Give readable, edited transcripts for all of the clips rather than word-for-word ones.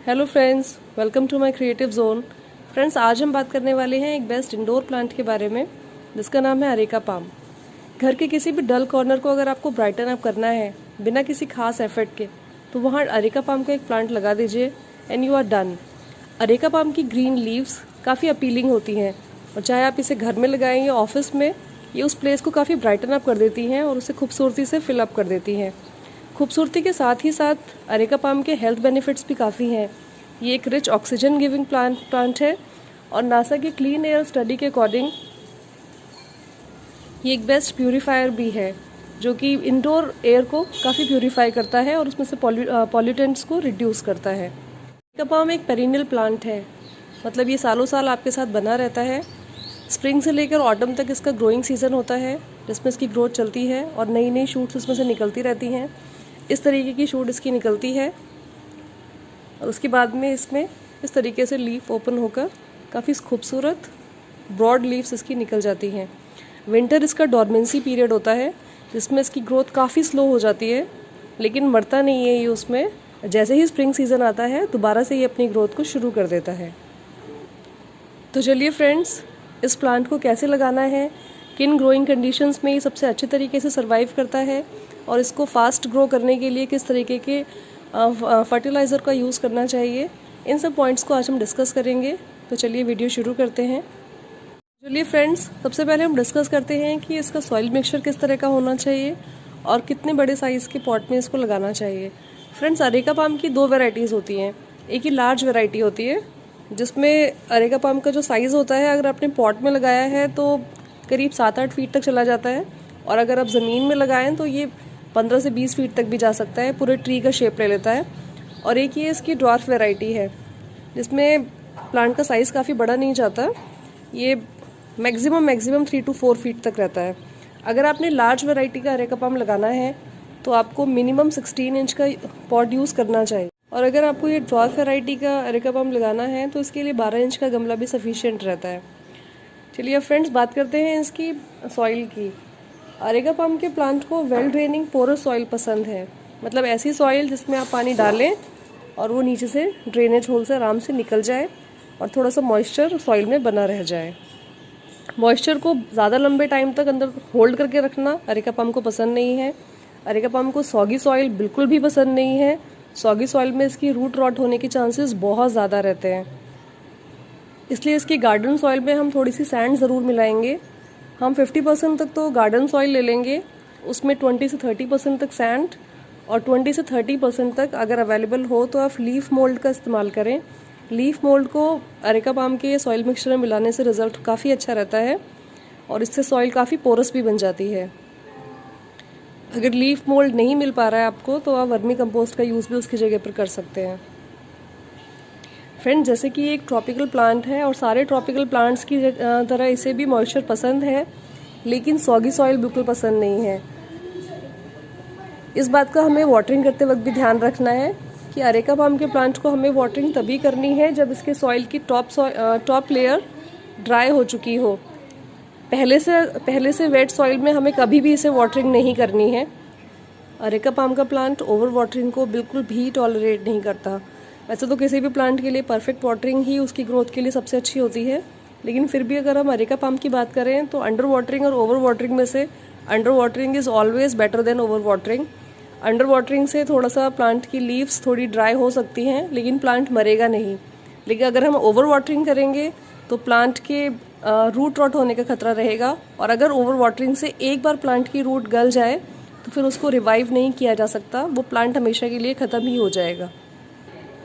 Hello friends, welcome to my creative zone. Friends, आज हम बात करने वाले हैं एक बेस्ट इंडोर प्लांट के बारे में जिसका नाम है अरेका पाम। घर के किसी भी डल कॉर्नर को अगर आपको ब्राइटन अप करना है बिना किसी खास एफर्ट के, तो वहाँ अरेका पाम का एक प्लांट लगा दीजिए and you are done. Areca palm की ग्रीन लीव्स काफ़ी अपीलिंग होती हैं और चाहे आप इसे घर में लगाएं या ऑफिस में, ये उस प्लेस को काफ़ी ब्राइटन अप कर देती हैं और उसे खूबसूरती से फिल अप कर देती हैं। खूबसूरती के साथ ही साथ अरेका पाम के हेल्थ बेनिफिट्स भी काफ़ी हैं। ये एक रिच ऑक्सीजन गिविंग प्लांट है और नासा के क्लीन एयर स्टडी के अकॉर्डिंग ये एक बेस्ट प्यूरीफायर भी है जो कि इंडोर एयर को काफ़ी प्यूरीफाई करता है और उसमें से पॉल्यूटेंट्स को रिड्यूस करता है। अरेका पाम एक पेरिनियल प्लांट है, मतलब ये सालों साल आपके साथ बना रहता है। स्प्रिंग से लेकर ऑटम तक इसका ग्रोइंग सीजन होता है जिसमें इसकी ग्रोथ चलती है और नई नई शूट्स इसमें से निकलती रहती हैं। इस तरीके की शूट इसकी निकलती है और उसके बाद में इसमें इस तरीके से लीफ ओपन होकर काफ़ी खूबसूरत ब्रॉड लीव्स इसकी निकल जाती हैं। विंटर इसका डॉर्मेंसी पीरियड होता है जिसमें इसकी ग्रोथ काफ़ी स्लो हो जाती है, लेकिन मरता नहीं है ये उसमें। जैसे ही स्प्रिंग सीज़न आता है दोबारा से ये अपनी ग्रोथ को शुरू कर देता है। तो चलिए फ्रेंड्स, इस प्लांट को कैसे लगाना है, किन ग्रोइंग कंडीशंस में ये सबसे अच्छे तरीके से सर्वाइव करता है और इसको फास्ट ग्रो करने के लिए किस तरीके के फर्टिलाइज़र का यूज़ करना चाहिए, इन सब पॉइंट्स को आज हम डिस्कस करेंगे। तो चलिए वीडियो शुरू करते हैं। चलिए फ्रेंड्स, सबसे पहले हम डिस्कस करते हैं कि इसका सॉइल मिक्सचर किस तरह का होना चाहिए और कितने बड़े साइज़ के पॉट में इसको लगाना चाहिए। फ्रेंड्स, अरेका पाम की दो वेराइटीज़ होती हैं। एक ही लार्ज वेराइटी होती है जिसमें अरेका पाम का जो साइज़ होता है, अगर आपने पॉट में लगाया है तो करीब 7-8 फीट तक चला जाता है, और अगर आप ज़मीन में लगाएं तो ये 15 से 20 फीट तक भी जा सकता है, पूरे ट्री का शेप ले लेता है। और एक ये इसकी ड्वार्फ वैरायटी है जिसमें प्लांट का साइज़ काफ़ी बड़ा नहीं जाता, ये मैक्सिमम 3 to 4 फीट तक रहता है। अगर आपने लार्ज वैरायटी का अरेका पाम लगाना है तो आपको मिनिमम 16 इंच का पॉट यूज़ करना चाहिए, और अगर आपको ये ड्वार्फ वैरायटी का अरेका पाम लगाना है तो इसके लिए 12 इंच का गमला भी सफिशिएंट रहता है। चलिए फ्रेंड्स, बात करते हैं इसकी सॉइल की। अरेका पाम के प्लांट को वेल ड्रेनिंग पोरस सॉइल पसंद है, मतलब ऐसी सॉइल जिसमें आप पानी डालें और वो नीचे से ड्रेनेज होल से आराम से निकल जाए और थोड़ा सा मॉइस्चर सॉइल में बना रह जाए। मॉइस्चर को ज़्यादा लंबे टाइम तक अंदर होल्ड करके रखना अरेका पाम को पसंद नहीं है। अरेका पाम को सॉगी सॉइल बिल्कुल भी पसंद नहीं है। सॉगी सॉइल में इसकी रूट रॉट होने के चांसेस बहुत ज़्यादा रहते हैं, इसलिए इसकी गार्डन सॉइल में हम थोड़ी सी सैंड ज़रूर मिलाएंगे। हम 50% तक तो गार्डन सॉइल ले लेंगे, उसमें 20 से 30% तक सैंड और 20 से 30% तक अगर अवेलेबल हो तो आप लीफ मोल्ड का इस्तेमाल करें। लीफ मोल्ड को अरेका पाम के सॉइल मिक्सचर में मिलाने से रिजल्ट काफ़ी अच्छा रहता है और इससे सॉइल काफ़ी पोरस भी बन जाती है। अगर लीफ मोल्ड नहीं मिल पा रहा है आपको तो आप वर्मी कंपोस्ट का यूज़ भी उसकी जगह पर कर सकते हैं। फ्रेंड, जैसे कि ये एक ट्रॉपिकल प्लांट है और सारे ट्रॉपिकल प्लांट्स की तरह इसे भी मॉइस्चर पसंद है, लेकिन सॉगी सॉइल बिल्कुल पसंद नहीं है। इस बात का हमें वाटरिंग करते वक्त भी ध्यान रखना है कि अरेका पाम के प्लांट को हमें वाटरिंग तभी करनी है जब इसके सॉइल की टॉप लेयर ड्राई हो चुकी हो। पहले से वेट सॉइल में हमें कभी भी इसे वाटरिंग नहीं करनी है। अरेका पाम का प्लांट ओवर वाटरिंग को बिल्कुल भी टॉलरेट नहीं करता। वैसे तो किसी भी प्लांट के लिए परफेक्ट वाटरिंग ही उसकी ग्रोथ के लिए सबसे अच्छी होती है, लेकिन फिर भी अगर हम अरेका पाम की बात करें तो अंडर वाटरिंग और ओवर वाटरिंग में से under watering is always better than over watering. Under watering से थोड़ा सा प्लांट की लीव्स थोड़ी ड्राई हो सकती हैं, लेकिन प्लांट मरेगा नहीं। लेकिन अगर हम ओवर वाटरिंग करेंगे तो प्लांट के रूट रॉट होने का खतरा रहेगा, और अगर ओवर वाटरिंग से एक बार प्लांट की रूट गल जाए तो फिर उसको रिवाइव नहीं किया जा सकता, वो प्लांट हमेशा के लिए ख़त्म ही हो जाएगा।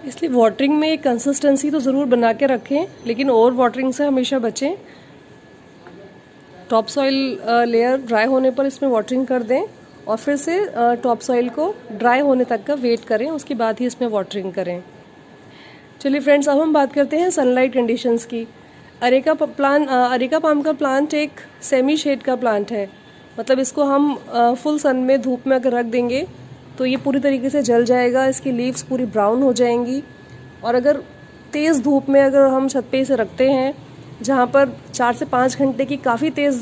इसलिए वाटरिंग में एक कंसिस्टेंसी तो ज़रूर बना के रखें, लेकिन ओवर वाटरिंग से हमेशा बचें। टॉप सॉइल लेयर ड्राई होने पर इसमें वाटरिंग कर दें और फिर से टॉप सॉइल को ड्राई होने तक का वेट करें, उसके बाद ही इसमें वाटरिंग करें। चलिए फ्रेंड्स, अब हम बात करते हैं सनलाइट कंडीशंस की। अरेका पाम का प्लांट एक सेमी शेड का प्लांट है, मतलब इसको हम फुल सन में धूप में अगर रख देंगे तो ये पूरी तरीके से जल जाएगा, इसकी लीव्स पूरी ब्राउन हो जाएंगी। और अगर तेज़ धूप में अगर हम छत पे इसे रखते हैं जहाँ पर 4 से 5 घंटे की काफ़ी तेज़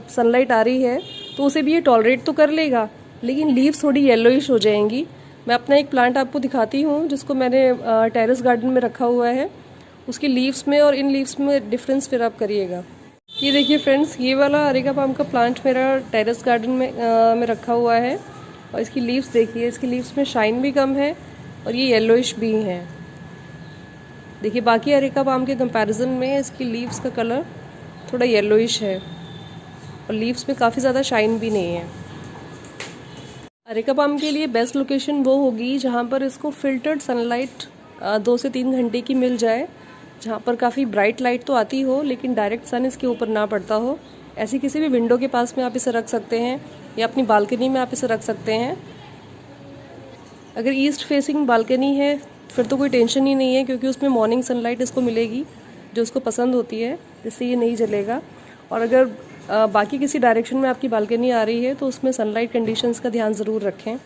सनलाइट आ रही है तो उसे भी ये टॉलरेट तो कर लेगा, लेकिन लीव्स थोड़ी येलोइश हो जाएंगी। मैं अपना एक प्लांट आपको दिखाती हूँ जिसको मैंने टेरेस गार्डन में रखा हुआ है। उसकी लीव्स में और इन लीव्स में डिफरेंस फिर आप करिएगा। ये देखिए फ्रेंड्स, ये वाला अरेका पाम का प्लांट मेरा टेरेस गार्डन में रखा हुआ है और इसकी लीव्स देखिए, इसकी लीव्स में शाइन भी कम है और ये येलोइश भी हैं। देखिए बाकी अरेका पाम के कंपैरिजन में इसकी लीव्स का कलर थोड़ा येलोइश है और लीव्स में काफ़ी ज़्यादा शाइन भी नहीं है। अरेका पाम के लिए बेस्ट लोकेशन वो होगी जहाँ पर इसको फिल्टर्ड सनलाइट 2 से 3 घंटे की मिल जाए, जहाँ पर काफ़ी ब्राइट लाइट तो आती हो लेकिन डायरेक्ट सन इसके ऊपर ना पड़ता हो। ऐसी किसी भी विंडो के पास में आप इसे रख सकते हैं या अपनी बालकनी में आप इसे रख सकते हैं। अगर ईस्ट फेसिंग बालकनी है फिर तो कोई टेंशन ही नहीं है, क्योंकि उसमें मॉर्निंग सनलाइट इसको मिलेगी जो उसको पसंद होती है, जिससे ये नहीं जलेगा। और अगर बाकी किसी डायरेक्शन में आपकी बालकनी आ रही है तो उसमें सनलाइट कंडीशंस का ध्यान ज़रूर रखें।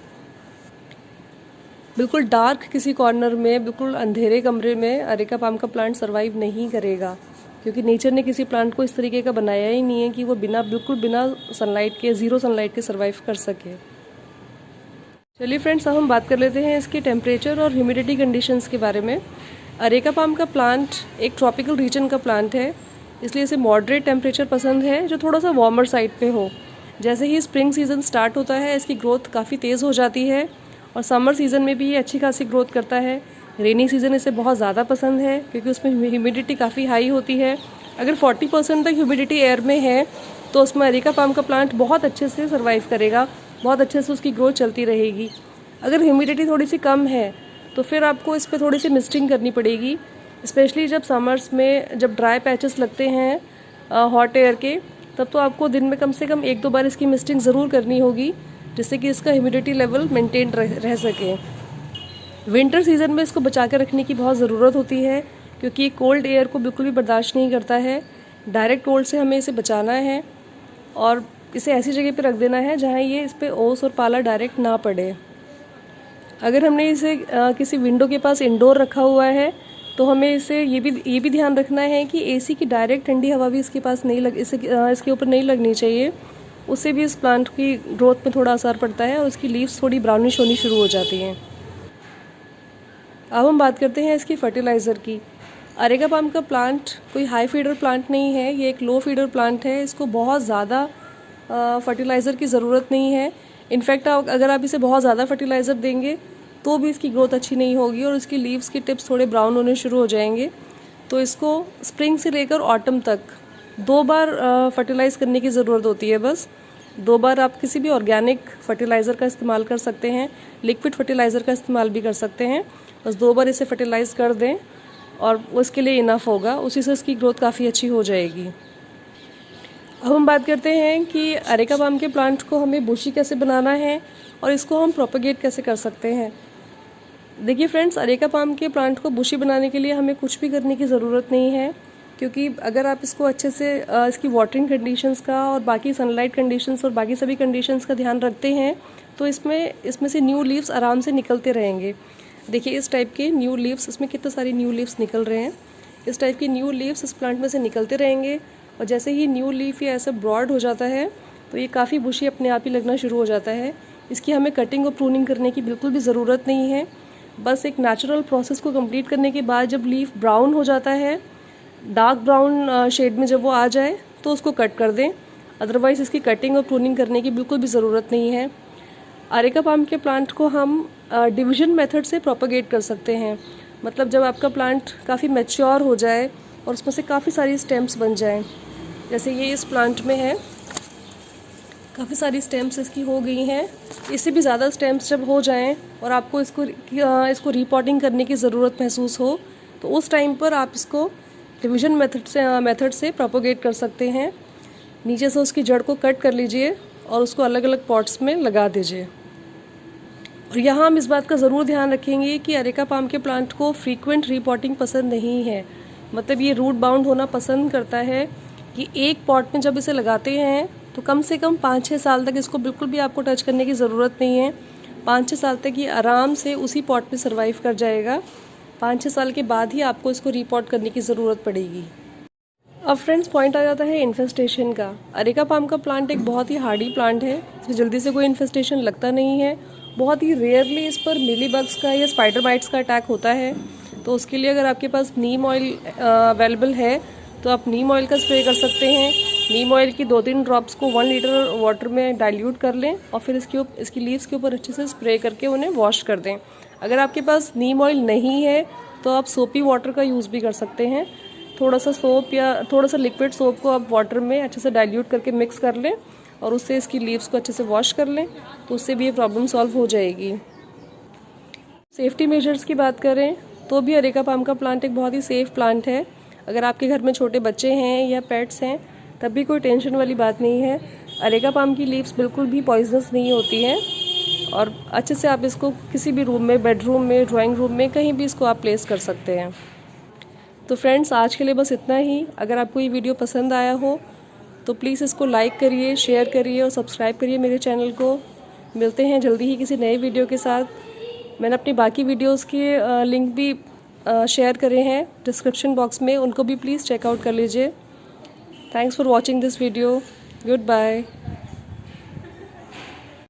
बिल्कुल डार्क किसी कॉर्नर में, बिल्कुल अंधेरे कमरे में अरेका पाम का प्लांट सर्वाइव नहीं करेगा, क्योंकि नेचर ने किसी प्लांट को इस तरीके का बनाया ही नहीं है कि वो बिल्कुल बिना सनलाइट के, ज़ीरो सनलाइट के सर्वाइव कर सके। चलिए फ्रेंड्स, अब हम बात कर लेते हैं इसके टेम्परेचर और ह्यूमिडिटी कंडीशंस के बारे में। अरेका पाम का प्लांट एक ट्रॉपिकल रीजन का प्लांट है, इसलिए इसे मॉडरेट टेम्परेचर पसंद है जो थोड़ा सा वार्मर साइड पे हो। जैसे ही स्प्रिंग सीज़न स्टार्ट होता है इसकी ग्रोथ काफ़ी तेज़ हो जाती है और समर सीज़न में भी ये अच्छी खासी ग्रोथ करता है। रेनी सीज़न इसे बहुत ज़्यादा पसंद है क्योंकि उसमें ह्यूमिडिटी काफ़ी हाई होती है। अगर 40% तक ह्यूमिडिटी एयर में है तो उसमें अरेका पाम का प्लांट बहुत अच्छे से सर्वाइव करेगा, बहुत अच्छे से उसकी ग्रोथ चलती रहेगी। अगर ह्यूमिडिटी थोड़ी सी कम है तो फिर आपको इस पर थोड़ी सी मिस्टिंग करनी पड़ेगी, स्पेशली जब समर्स में जब ड्राई पैचेस लगते हैं हॉट एयर के, तब तो आपको दिन में कम से कम 1-2 बार इसकी मिस्टिंग ज़रूर करनी होगी, जिससे कि इसका ह्यूमिडिटी लेवल मेंटेन रह सके। विंटर सीज़न में इसको बचा कर रखने की बहुत ज़रूरत होती है, क्योंकि ये कोल्ड एयर को बिल्कुल भी बर्दाश्त नहीं करता है। डायरेक्ट कोल्ड से हमें इसे बचाना है और इसे ऐसी जगह पे रख देना है जहाँ ये इस पर ओस और पाला डायरेक्ट ना पड़े। अगर हमने इसे किसी विंडो के पास इंडोर रखा हुआ है तो हमें इसे ये भी ध्यान रखना है कि एसी की डायरेक्ट ठंडी हवा भी इसके पास नहीं इसके ऊपर नहीं लगनी चाहिए। उससे भी इस प्लांट की ग्रोथ में थोड़ा असर पड़ता है और उसकी लीव्स थोड़ी ब्राउनिश होनी शुरू हो जाती हैं। अब हम बात करते हैं इसकी फर्टिलाइज़र की। अरेका पाम का प्लांट कोई हाई फीडर प्लांट नहीं है, ये एक लो फीडर प्लांट है। इसको बहुत ज़्यादा फर्टिलाइज़र की ज़रूरत नहीं है। इनफैक्ट अगर आप इसे बहुत ज़्यादा फर्टिलाइज़र देंगे तो भी इसकी ग्रोथ अच्छी नहीं होगी और इसकी लीव्स के टिप्स थोड़े ब्राउन होने शुरू हो जाएंगे। तो इसको स्प्रिंग से लेकर ऑटम तक 2 बार फर्टिलाइज़ करने की ज़रूरत होती है। बस 2 बार आप किसी भी ऑर्गेनिक फर्टिलाइज़र का इस्तेमाल कर सकते हैं, लिक्विड फर्टिलाइज़र का इस्तेमाल भी कर सकते हैं। बस 2 बार इसे फर्टिलाइज़ कर दें और उसके लिए इनफ होगा, उसी से इसकी ग्रोथ काफ़ी अच्छी हो जाएगी। अब हम बात करते हैं कि अरेका पाम के प्लांट को हमें बुशी कैसे बनाना है और इसको हम प्रोपेगेट कैसे कर सकते हैं। देखिए फ्रेंड्स, अरेका पाम के प्लांट को बुशी बनाने के लिए हमें कुछ भी करने की ज़रूरत नहीं है, क्योंकि अगर आप इसको अच्छे से इसकी वाटरिंग कंडीशंस का और बाकी सनलाइट कंडीशंस और बाकी सभी कंडीशंस का ध्यान रखते हैं तो इसमें से न्यू लीव्स आराम से निकलते रहेंगे। देखिए इस टाइप के न्यू लीव्स, इसमें कितने सारे न्यू लीव्स निकल रहे हैं। इस टाइप के न्यू लीव्स इस प्लांट में से निकलते रहेंगे और जैसे ही न्यू लीफ ये ऐसे ब्रॉड हो जाता है तो ये काफ़ी बुशी अपने आप ही लगना शुरू हो जाता है। इसकी हमें कटिंग और प्रूनिंग करने की बिल्कुल भी ज़रूरत नहीं है। बस एक नेचुरल प्रोसेस को कंप्लीट करने के बाद जब लीफ ब्राउन हो जाता है, डार्क ब्राउन शेड में जब वो आ जाए तो उसको कट कर दें। अदरवाइज़ इसकी कटिंग और प्रूनिंग करने की बिल्कुल भी ज़रूरत नहीं है। अरेका पाम के प्लांट को हम डिवीजन मेथड से प्रोपेगेट कर सकते हैं। मतलब जब आपका प्लांट काफ़ी मैच्योर हो जाए और उसमें से काफ़ी सारी स्टेम्स बन जाएं, जैसे ये इस प्लांट में है, काफ़ी सारी स्टेम्स इसकी हो गई हैं। इससे भी ज़्यादा स्टेम्स जब हो जाएं और आपको इसको रीपॉटिंग करने की ज़रूरत महसूस हो तो उस टाइम पर आप इसको डिवीजन मेथड से प्रोपेगेट कर सकते हैं। नीचे से उसकी जड़ को कट कर लीजिए और उसको अलग अलग पॉट्स में लगा दीजिए। और यहाँ हम इस बात का ज़रूर ध्यान रखेंगे कि अरेका पाम के प्लांट को फ्रीक्वेंट रीपॉटिंग पसंद नहीं है। मतलब ये रूट बाउंड होना पसंद करता है कि एक पॉट में जब इसे लगाते हैं तो कम से कम 5-6 साल तक इसको बिल्कुल भी आपको टच करने की ज़रूरत नहीं है। 5-6 साल तक ये आराम से उसी पॉट में सर्वाइव कर जाएगा। 5-6 साल के बाद ही आपको इसको रीपॉट करने की ज़रूरत पड़ेगी। अब फ्रेंड्स, पॉइंट आ जाता है इन्फेस्टेशन का। अरेका पाम का प्लांट एक बहुत ही हार्डी प्लांट है, इसमें जल्दी से कोई इन्फेस्टेशन लगता नहीं है बहुत ही रेयरली इस पर मिली बग्स का या स्पाइडर बाइट्स का अटैक होता है। तो उसके लिए अगर आपके पास नीम ऑयल अवेलेबल है तो आप नीम ऑयल का स्प्रे कर सकते हैं। नीम ऑयल की 2-3 ड्रॉप्स को 1 लीटर वाटर में डाइल्यूट कर लें और फिर इसकी लीव्स के ऊपर अच्छे से स्प्रे करके उन्हें वॉश कर दें। अगर आपके पास नीम ऑयल नहीं है तो आप सोपी वाटर का यूज़ भी कर सकते हैं। थोड़ा सा सोप या थोड़ा सा लिक्विड सोप को आप वाटर में अच्छे से डाइल्यूट करके मिक्स कर लें और उससे इसकी लीव्स को अच्छे से वॉश कर लें, तो उससे भी ये प्रॉब्लम सॉल्व हो जाएगी। सेफ्टी मेजर्स की बात करें तो भी अरेका पाम का प्लांट एक बहुत ही सेफ़ प्लांट है। अगर आपके घर में छोटे बच्चे हैं या पेट्स हैं तब भी कोई टेंशन वाली बात नहीं है। अरेका पाम की लीव्स बिल्कुल भी पॉइजनस नहीं होती हैं और अच्छे से आप इसको किसी भी रूम में, बेडरूम में, ड्राइंग रूम में, कहीं भी इसको आप प्लेस कर सकते हैं। तो फ्रेंड्स, आज के लिए बस इतना ही। अगर आपको ये वीडियो पसंद आया हो तो प्लीज़ इसको लाइक करिए, शेयर करिए और सब्सक्राइब करिए मेरे चैनल को। मिलते हैं जल्दी ही किसी नए वीडियो के साथ। मैंने अपनी बाकी वीडियोस के लिंक भी शेयर करे हैं डिस्क्रिप्शन बॉक्स में, उनको भी प्लीज़ चेकआउट कर लीजिए। Thanks for watching this video. Good bye.